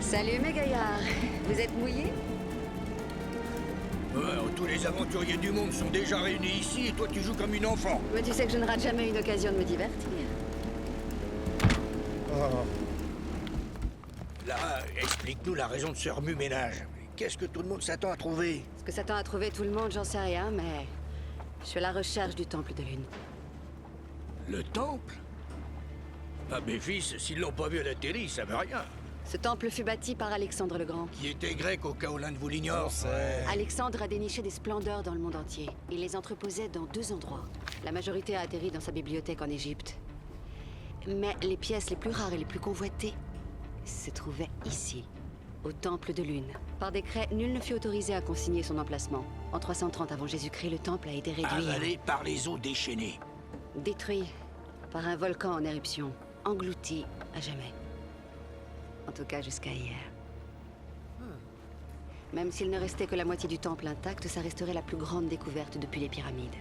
Salut mes gaillards, vous êtes mouillés? Tous les aventuriers du monde sont déjà réunis ici et toi tu joues comme une enfant. Mais tu sais que je ne rate jamais une occasion de me divertir. Là, explique-nous la raison de ce remue-ménage. Qu'est-ce que tout le monde s'attend à trouver? Ce que s'attend à trouver tout le monde, j'en sais rien, mais... Je suis à la recherche du Temple de Lune. Le temple? Ah, mes fils, s'ils l'ont pas vu à la télé, ils savent rien. Ce temple fut bâti par Alexandre le Grand. Qui était grec au cas où l'un de vous l'ignore. Alexandre a déniché des splendeurs dans le monde entier. Il les entreposait dans 2 endroits. La majorité a atterri dans sa bibliothèque en Égypte. Mais les pièces les plus rares et les plus convoitées se trouvaient ici, au Temple de Lune. Par décret, nul ne fut autorisé à consigner son emplacement. En 330 avant Jésus-Christ, le temple a été réduit... Avalé par les eaux déchaînées. Détruit par un volcan en éruption, englouti à jamais. En tout cas jusqu'à hier. Même s'il ne restait que la moitié du temple intact, ça resterait la plus grande découverte depuis les pyramides.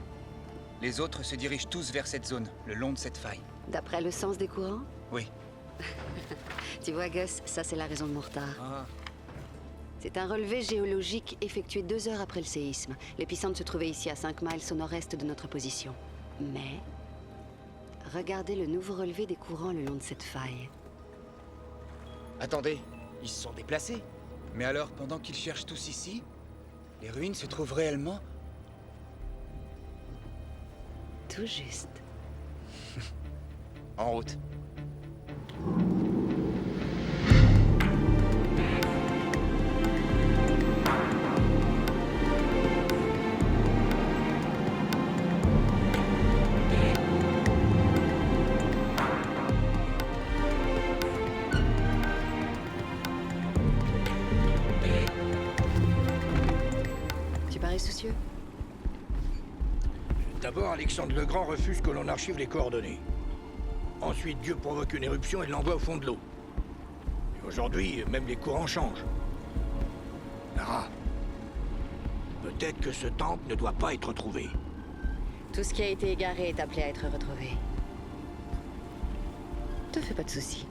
Les autres se dirigent tous vers cette zone, le long de cette faille. D'après le sens des courants? Oui. Tu vois Gus, ça c'est la raison de mon retard. C'est un relevé géologique effectué 2 heures après le séisme. L'épicentre se trouvait ici à 5 miles au nord-est de notre position. Mais... regardez le nouveau relevé des courants le long de cette faille. Attendez, ils se sont déplacés? Mais alors, pendant qu'ils cherchent tous ici, les ruines se trouvent réellement... Tout juste. En route. Tu parais soucieux? D'abord, Alexandre le Grand refuse que l'on archive les coordonnées. Ensuite, Dieu provoque une éruption et l'envoie au fond de l'eau. Et aujourd'hui, même les courants changent. Lara, peut-être que ce temple ne doit pas être retrouvé. Tout ce qui a été égaré est appelé à être retrouvé. Te fais pas de soucis.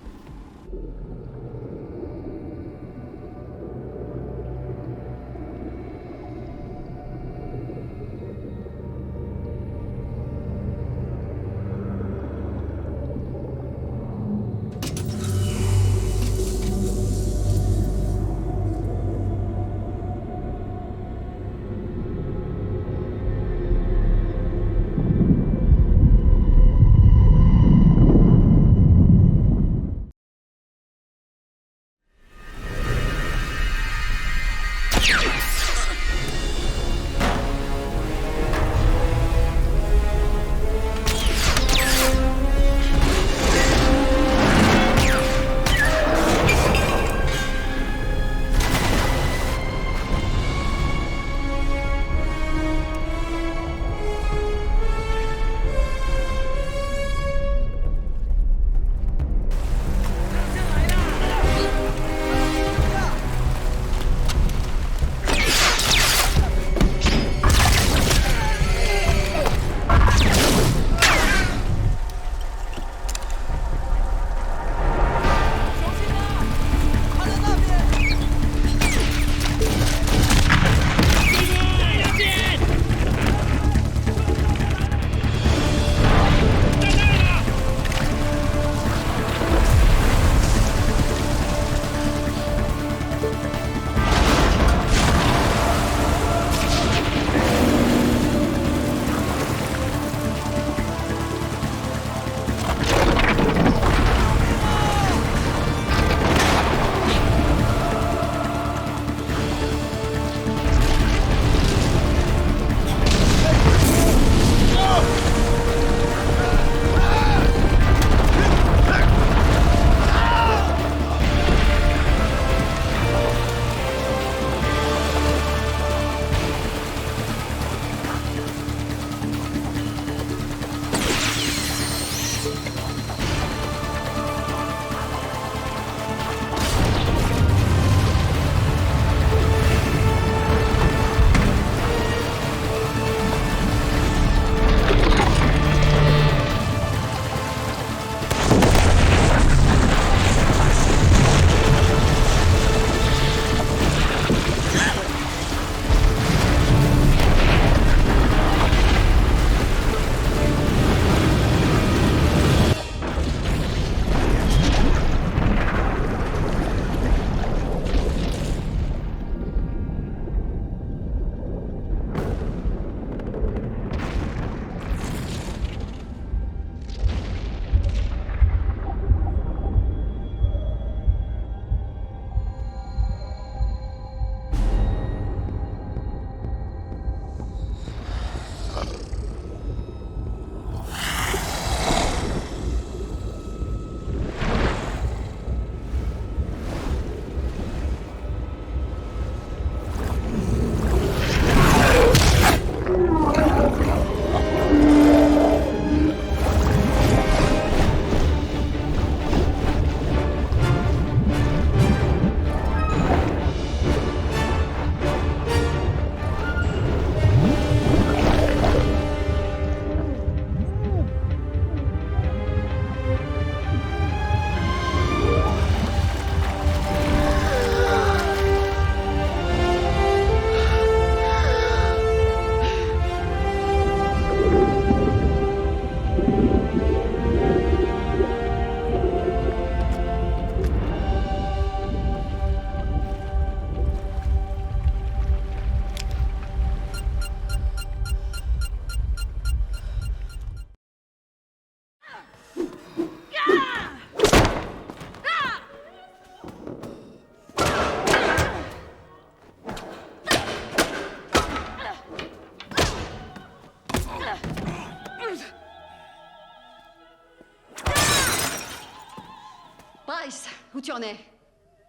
tu en es?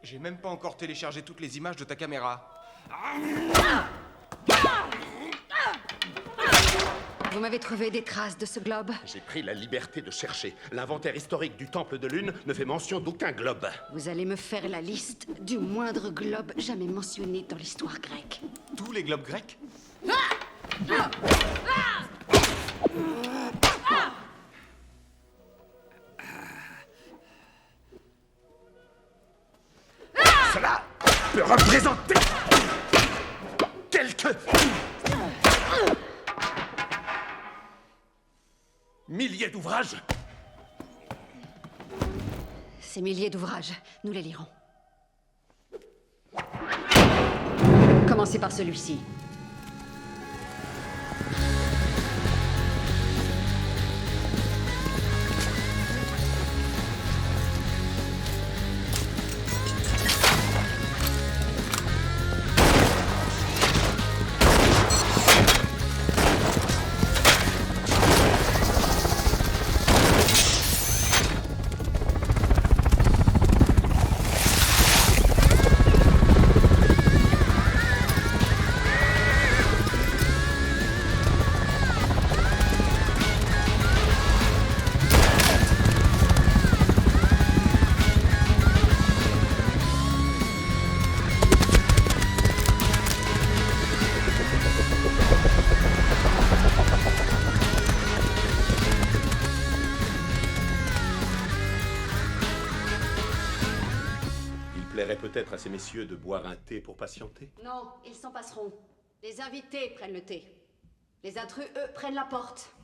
J'ai même pas encore téléchargé toutes les images de ta caméra. Vous m'avez trouvé des traces de ce globe? J'ai pris la liberté de chercher. L'inventaire historique du Temple de Lune ne fait mention d'aucun globe. Vous allez me faire la liste du moindre globe jamais mentionné dans l'histoire grecque. Tous les globes grecs? Cela peut représenter quelques milliers d'ouvrages. Ces milliers d'ouvrages, nous les lirons. Commencez par celui-ci. Il plairait peut-être à ces messieurs de boire un thé pour patienter. Non, ils s'en passeront. Les invités prennent le thé. Les intrus, eux, prennent la porte.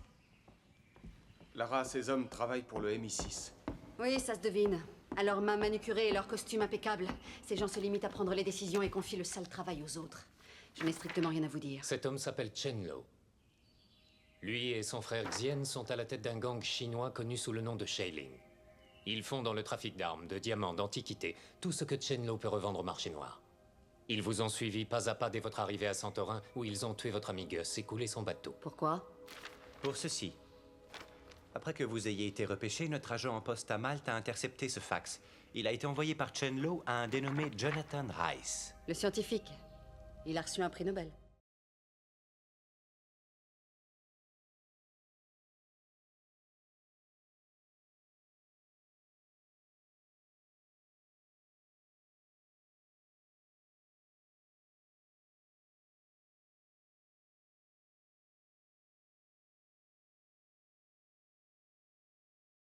Lara, ces hommes travaillent pour le MI6. Oui, ça se devine. À leurs mains manucurées et leurs costumes impeccables, ces gens se limitent à prendre les décisions et confient le sale travail aux autres. Je n'ai strictement rien à vous dire. Cet homme s'appelle Chen Lo. Lui et son frère Xian sont à la tête d'un gang chinois connu sous le nom de Shailing. Ils font dans le trafic d'armes, de diamants, d'antiquités, tout ce que Chen Lo peut revendre au marché noir. Ils vous ont suivi pas à pas dès votre arrivée à Santorin, où ils ont tué votre ami Gus et coulé son bateau. Pourquoi? Pour ceci. Après que vous ayez été repêché, notre agent en poste à Malte a intercepté ce fax. Il a été envoyé par Chen Lo à un dénommé Jonathan Rice. Le scientifique. Il a reçu un prix Nobel.